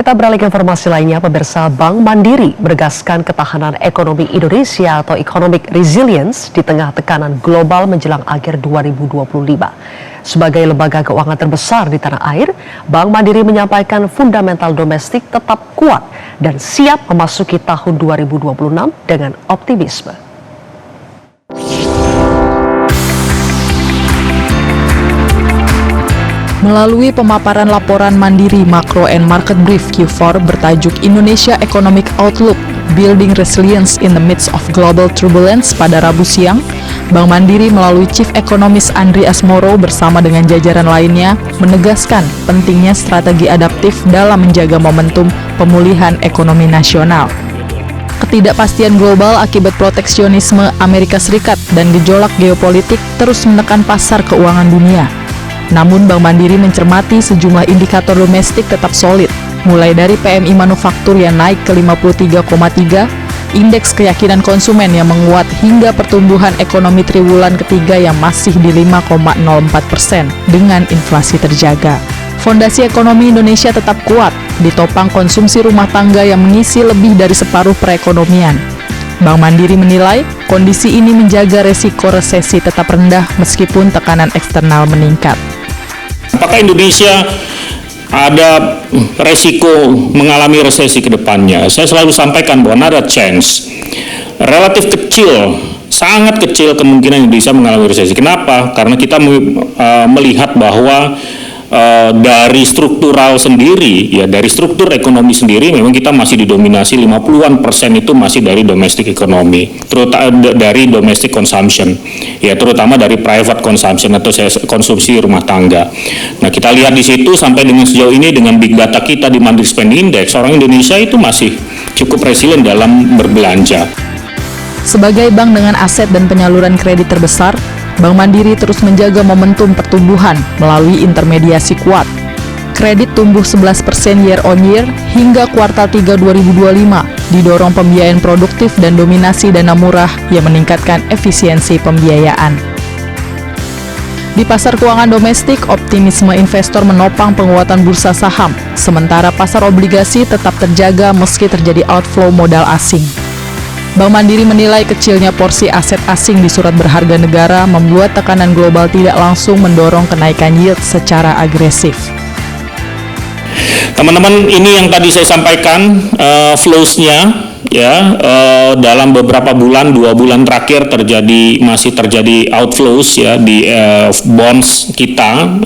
Kita beralih ke informasi lainnya, pemirsa. Bank Mandiri menegaskan ketahanan ekonomi Indonesia atau economic resilience di tengah tekanan global menjelang akhir 2025. Sebagai lembaga keuangan terbesar di tanah air, Bank Mandiri menyampaikan fundamental domestik tetap kuat dan siap memasuki tahun 2026 dengan optimisme. Melalui pemaparan laporan Mandiri Macro and Market Brief Q4 bertajuk Indonesia Economic Outlook, Building Resilience in the Midst of Global Turbulence pada Rabu siang, Bank Mandiri melalui Chief Economist Andri Asmoro bersama dengan jajaran lainnya menegaskan pentingnya strategi adaptif dalam menjaga momentum pemulihan ekonomi nasional. Ketidakpastian global akibat proteksionisme Amerika Serikat dan gejolak geopolitik terus menekan pasar keuangan dunia. Namun Bank Mandiri mencermati sejumlah indikator domestik tetap solid, mulai dari PMI manufaktur yang naik ke 53,3, indeks keyakinan konsumen yang menguat hingga pertumbuhan ekonomi triwulan ketiga yang masih di 5,04% dengan inflasi terjaga. Fondasi ekonomi Indonesia tetap kuat, ditopang konsumsi rumah tangga yang mengisi lebih dari separuh perekonomian. Bank Mandiri menilai kondisi ini menjaga resiko resesi tetap rendah meskipun tekanan eksternal meningkat. Apakah Indonesia ada resiko mengalami resesi ke depannya? Saya selalu sampaikan bahwa ada chance. Relatif kecil, sangat kecil kemungkinan Indonesia mengalami resesi. Kenapa? Karena kita melihat bahwa dari struktural sendiri, ya dari struktur ekonomi sendiri memang kita masih didominasi 50-an% itu masih dari domestic economy, terutama dari domestic consumption, ya terutama dari private consumption atau konsumsi rumah tangga. Nah kita lihat di situ sampai dengan sejauh ini dengan big data kita di Mandiri Spending Index, orang Indonesia itu masih cukup resilient dalam berbelanja. Sebagai bank dengan aset dan penyaluran kredit terbesar, Bank Mandiri terus menjaga momentum pertumbuhan melalui intermediasi kuat. Kredit tumbuh 11% year on year hingga kuartal 3 2025, didorong pembiayaan produktif dan dominasi dana murah yang meningkatkan efisiensi pembiayaan. Di pasar keuangan domestik, optimisme investor menopang penguatan bursa saham, sementara pasar obligasi tetap terjaga meski terjadi outflow modal asing. Bank Mandiri menilai kecilnya porsi aset asing di surat berharga negara membuat tekanan global tidak langsung mendorong kenaikan yield secara agresif. Teman-teman, ini yang tadi saya sampaikan flows-nya ya dalam beberapa bulan, 2 bulan terakhir masih terjadi outflows ya di bonds kita.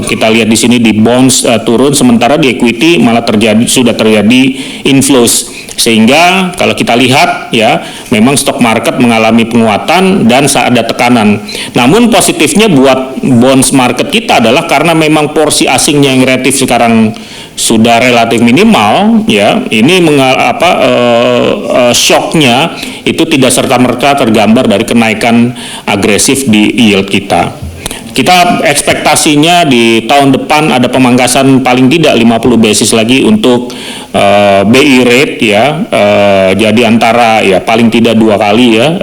Kita lihat di sini di bonds turun, sementara di equity malah sudah terjadi inflows. Sehingga kalau kita lihat ya memang stock market mengalami penguatan dan ada tekanan. Namun positifnya buat bonds market kita adalah karena memang porsi asingnya yang relatif sekarang sudah relatif minimal ya, ini shocknya itu tidak serta-merta tergambar dari kenaikan agresif di yield kita. Kita ekspektasinya di tahun depan ada pemangkasan paling tidak 50 basis lagi untuk BI rate ya, jadi antara ya paling tidak 2 kali ya,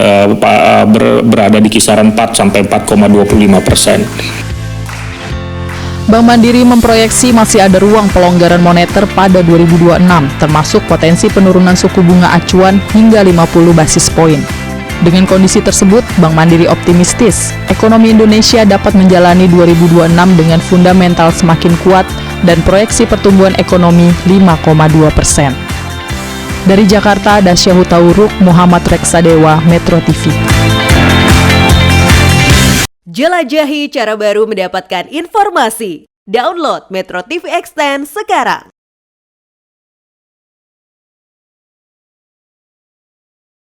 berada di kisaran 4 sampai 4,25%. Bank Mandiri memproyeksi masih ada ruang pelonggaran moneter pada 2026, termasuk potensi penurunan suku bunga acuan hingga 50 basis poin. Dengan kondisi tersebut, Bank Mandiri optimistis ekonomi Indonesia dapat menjalani 2026 dengan fundamental semakin kuat dan proyeksi pertumbuhan ekonomi 5,2%. Dari Jakarta, Dasya Hutauruk, Muhammad Reksadewa, Metro TV. Jelajahi cara baru mendapatkan informasi. Download Metro TV Extend sekarang.